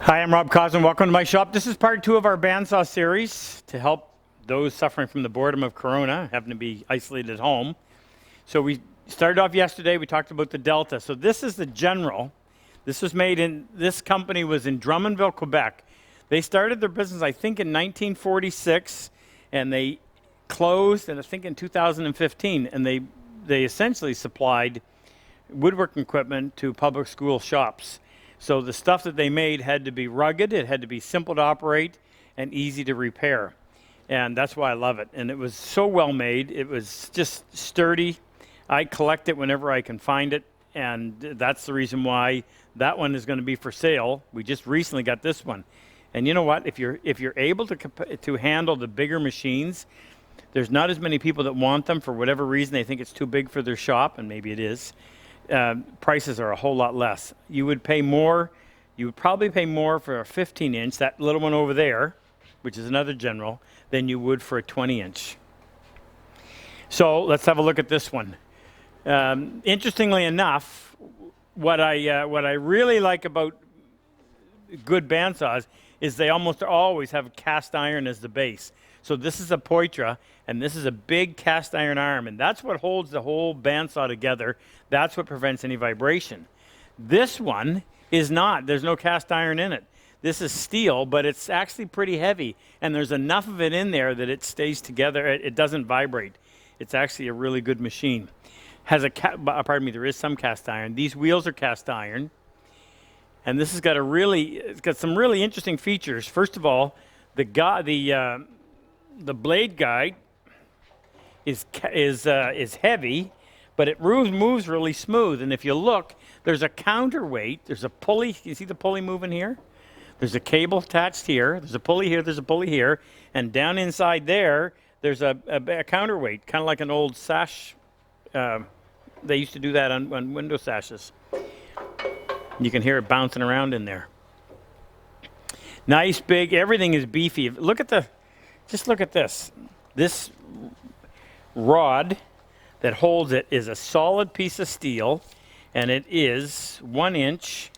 Hi, I'm Rob Cosman. Welcome to my shop. This is part 2 of our bandsaw series to help those suffering from the boredom of Corona, having to be isolated at home. So we started off yesterday. We talked about the Delta. So this is the General. This company was in Drummondville, Quebec. They started their business, I think, in 1946, and they closed, and I think in 2015, and they essentially supplied woodworking equipment to public school shops. So the stuff that they made had to be rugged, it had to be simple to operate, and easy to repair. And that's why I love it. And it was so well made, it was just sturdy. I collect it whenever I can find it, and that's the reason why that one is going to be for sale. We just recently got this one. And you know what? If you're able to handle the bigger machines, there's not as many people that want them for whatever reason. They think it's too big for their shop, and maybe it is. Prices are a whole lot less. You would probably pay more for a 15-inch, that little one over there, which is another General, than you would for a 20-inch. So let's have a look at this one. Interestingly enough, what I really like about good bandsaws is they almost always have cast iron as the base. So this is a Poitra, and this is a big cast iron arm, and that's what holds the whole bandsaw together. That's what prevents any vibration. This one is not. There's no cast iron in it. This is steel, but it's actually pretty heavy, and there's enough of it in there that it stays together. It doesn't vibrate. It's actually a really good machine. There is some cast iron. These wheels are cast iron, and this has got it's got some really interesting features. First of all, the blade guide is heavy, but it moves really smooth. And if you look, there's a counterweight. There's a pulley. You see the pulley moving here? There's a cable attached here. There's a pulley here. There's a pulley here. And down inside there's a counterweight, kind of like an old sash. They used to do that on window sashes. You can hear it bouncing around in there. Nice, big. Everything is beefy. Just look at this. This rod that holds it is a solid piece of steel, and it is 1 inch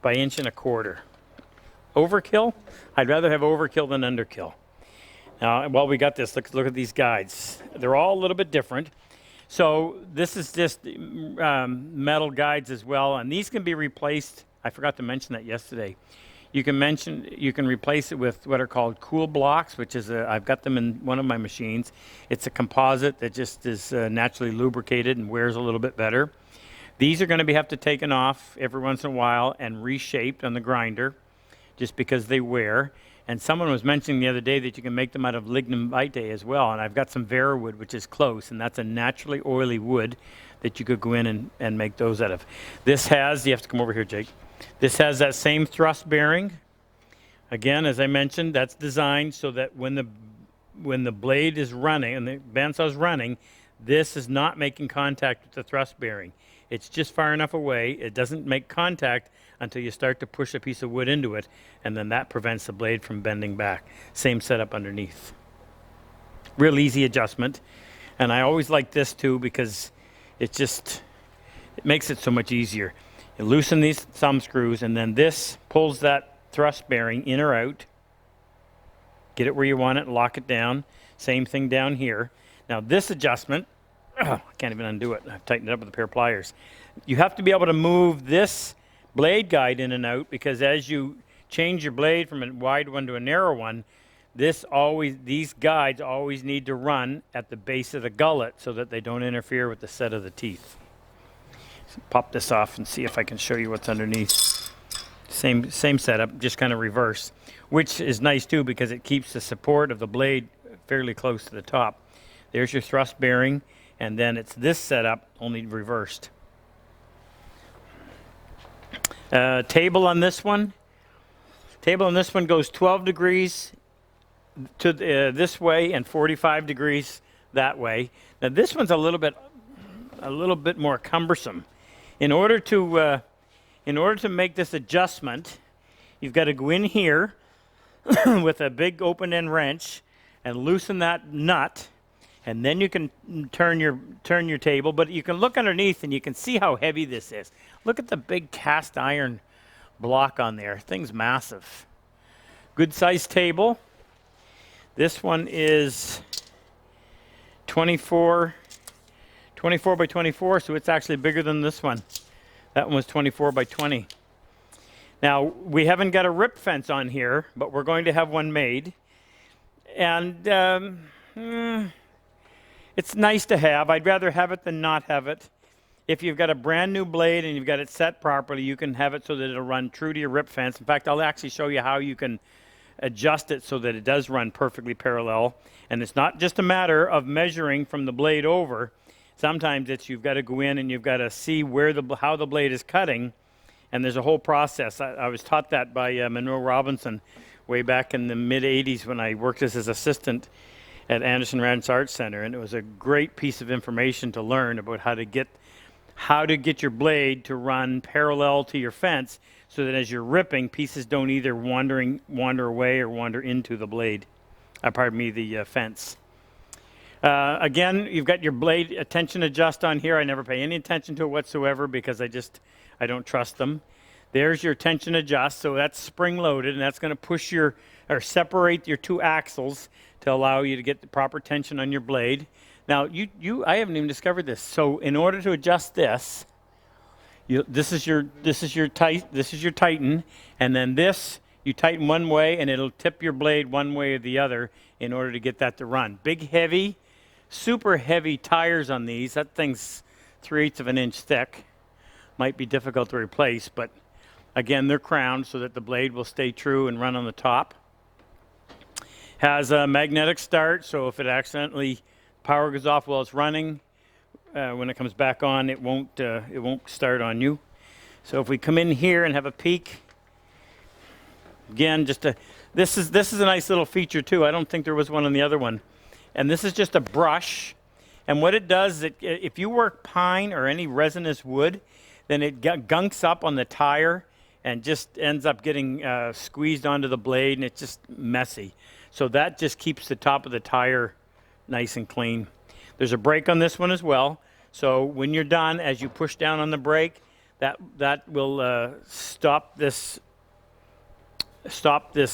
by 1.25 inches. Overkill? I'd rather have overkill than underkill. Now, while we got this, look at these guides. They're all a little bit different. So this is just metal guides as well, and these can be replaced. I forgot to mention that yesterday. You can replace it with what are called cool blocks, which is I've got them in one of my machines. It's a composite that just is naturally lubricated and wears a little bit better. These are going to have to taken off every once in a while and reshaped on the grinder, just because they wear. And someone was mentioning the other day that you can make them out of lignum vitae as well. And I've got some Vera wood, which is close, and that's a naturally oily wood that you could go in and make those out of. You have to come over here, Jake. This has that same thrust bearing. Again, as I mentioned, that's designed so that when the blade is running and the bandsaw is running, this is not making contact with the thrust bearing. It's just far enough away. It doesn't make contact until you start to push a piece of wood into it, and then that prevents the blade from bending back. Same setup underneath. Real easy adjustment. And I always like this too because it makes it so much easier. You loosen these thumb screws, and then this pulls that thrust bearing in or out. Get it where you want it, lock it down. Same thing down here. Now this adjustment, I can't even undo it. I've tightened it up with a pair of pliers. You have to be able to move this blade guide in and out, because as you change your blade from a wide one to a narrow one, these guides always need to run at the base of the gullet so that they don't interfere with the set of the teeth. So pop this off and see if I can show you what's underneath. Same setup, just kind of reverse, which is nice too because it keeps the support of the blade fairly close to the top. There's your thrust bearing, and then it's this setup, only reversed. Table on this one goes 12 degrees to this way and 45 degrees that way. Now this one's a little bit more cumbersome. In order to make this adjustment, you've got to go in here with a big open end wrench and loosen that nut, and then you can turn your table. But you can look underneath and you can see how heavy this is. Look at the big cast iron block on there. Thing's massive. Good sized table. This one is 24 by 24, so it's actually bigger than this one. That one was 24 by 20. Now, we haven't got a rip fence on here, but we're going to have one made. And it's nice to have. I'd rather have it than not have it. If you've got a brand new blade and you've got it set properly, you can have it so that it'll run true to your rip fence. In fact, I'll actually show you how you can adjust it so that it does run perfectly parallel. And it's not just a matter of measuring from the blade over. Sometimes it's you've got to go in and you've got to see how the blade is cutting. And there's a whole process. I was taught that by Monroe Robinson way back in the mid-'80s when I worked as his assistant at Anderson Rance Arts Center. And it was a great piece of information to learn about how to get your blade to run parallel to your fence so that as you're ripping, pieces don't either wander away or wander into the blade. The fence. Again, you've got your blade tension adjust on here. I never pay any attention to it whatsoever because I don't trust them. There's your tension adjust, so that's spring loaded, and that's going to separate your two axles to allow you to get the proper tension on your blade. Now, I haven't even discovered this. So, in order to adjust this, this is your tighten, and then this you tighten one way, and it'll tip your blade one way or the other in order to get that to run. Big, heavy, super heavy tires on these. That thing's 3/8 of an inch thick. Might be difficult to replace, but again, they're crowned so that the blade will stay true and run on the top. Has a magnetic start, so if it accidentally power goes off while it's running, when it comes back on, it won't start on you. So if we come in here and have a peek, again, this is a nice little feature too. I don't think there was one on the other one. And this is just a brush. And what it does is if you work pine or any resinous wood, then it gunks up on the tire and just ends up getting squeezed onto the blade, and it's just messy. So that just keeps the top of the tire nice and clean. There's a brake on this one as well. So when you're done, as you push down on the brake, that will stop this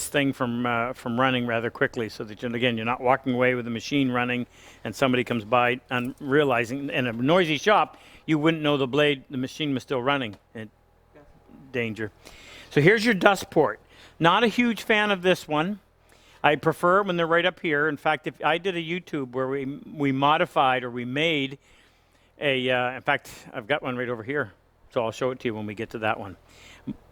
thing from running rather quickly, so that you're not walking away with the machine running and somebody comes by and realizing in a noisy shop you wouldn't know the machine was still running. Danger. So here's your dust port. Not a huge fan of this one. I prefer it when they're right up here. In fact, if I did a YouTube where we modified or we made in fact, I've got one right over here, so I'll show it to you when we get to that one.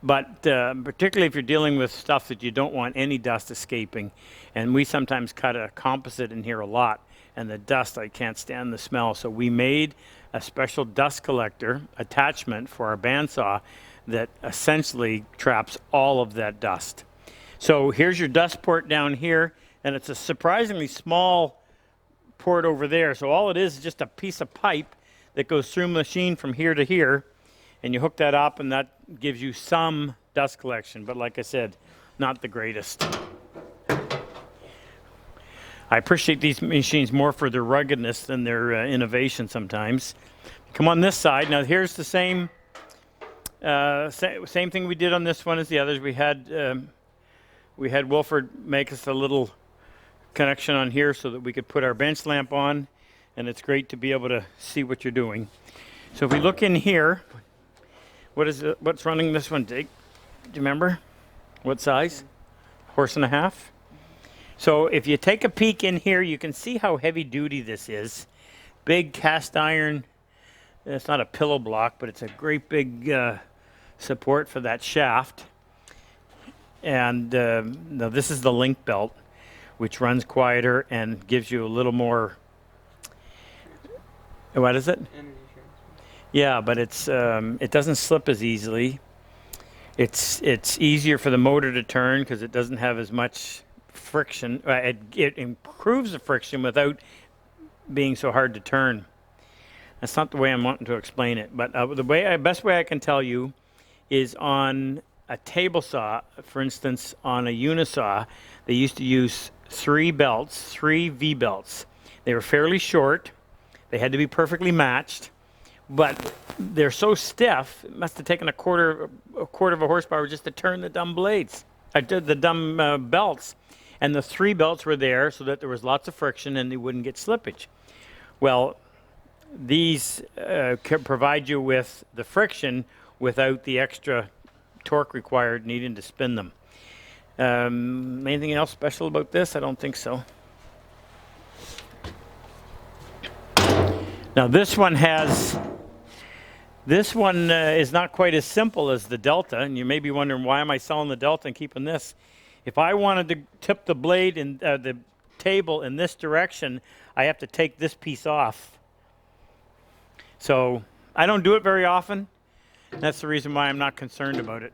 But particularly if you're dealing with stuff that you don't want any dust escaping, and we sometimes cut a composite in here a lot, and the dust, I can't stand the smell. So we made a special dust collector attachment for our bandsaw that essentially traps all of that dust. So here's your dust port down here, and it's a surprisingly small port over there. So all it is just a piece of pipe that goes through the machine from here to here, and you hook that up, and that gives you some dust collection. But like I said, not the greatest. I appreciate these machines more for their ruggedness than their innovation sometimes. Come on this side. Now here's the same thing we did on this one as the others. We had Wilford make us a little connection on here so that we could put our bench lamp on, and it's great to be able to see what you're doing. So if we look in here, what's running this one, Jake? Do you remember? What size? 1.5 horse? So if you take a peek in here, you can see how heavy duty this is. Big cast iron. It's not a pillow block, but it's a great big support for that shaft. And now this is the link belt, which runs quieter and gives you a little more. What is it? Yeah, but it doesn't slip as easily. It's easier for the motor to turn because it doesn't have as much friction. It improves the friction without being so hard to turn. That's not the way I'm wanting to explain it, but the best way I can tell you is on a table saw. For instance, on a unisaw, they used to use 3 V belts. They were fairly short. They had to be perfectly matched. but they're so stiff, it must have taken a quarter of a horsepower just to turn the dumb blades. I did the dumb belts. And the 3 belts were there so that there was lots of friction and they wouldn't get slippage. Well, these can provide you with the friction without the extra torque required needing to spin them. Anything else special about this? I don't think so. Now this one is not quite as simple as the Delta, and you may be wondering, why am I selling the Delta and keeping this? If I wanted to tip the blade in the table in this direction, I have to take this piece off. So I don't do it very often. That's the reason why I'm not concerned about it.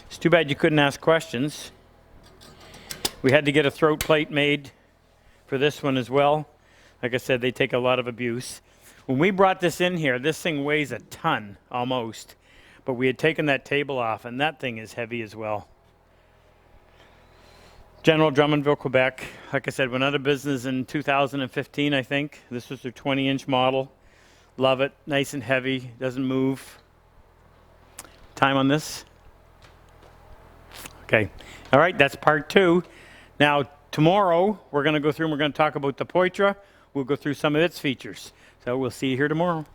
It's too bad you couldn't ask questions. We had to get a throat plate made for this one as well. Like I said, they take a lot of abuse. When we brought this in here, this thing weighs a ton almost. But we had taken that table off, and that thing is heavy as well. General Drummondville, Quebec. Like I said, went out of business in 2015, I think. This was their 20-inch model. Love it. Nice and heavy. Doesn't move. Time on this? Okay. All right, that's part 2. Now, tomorrow, we're going to go through and we're going to talk about the Poitra. We'll go through some of its features. So we'll see you here tomorrow.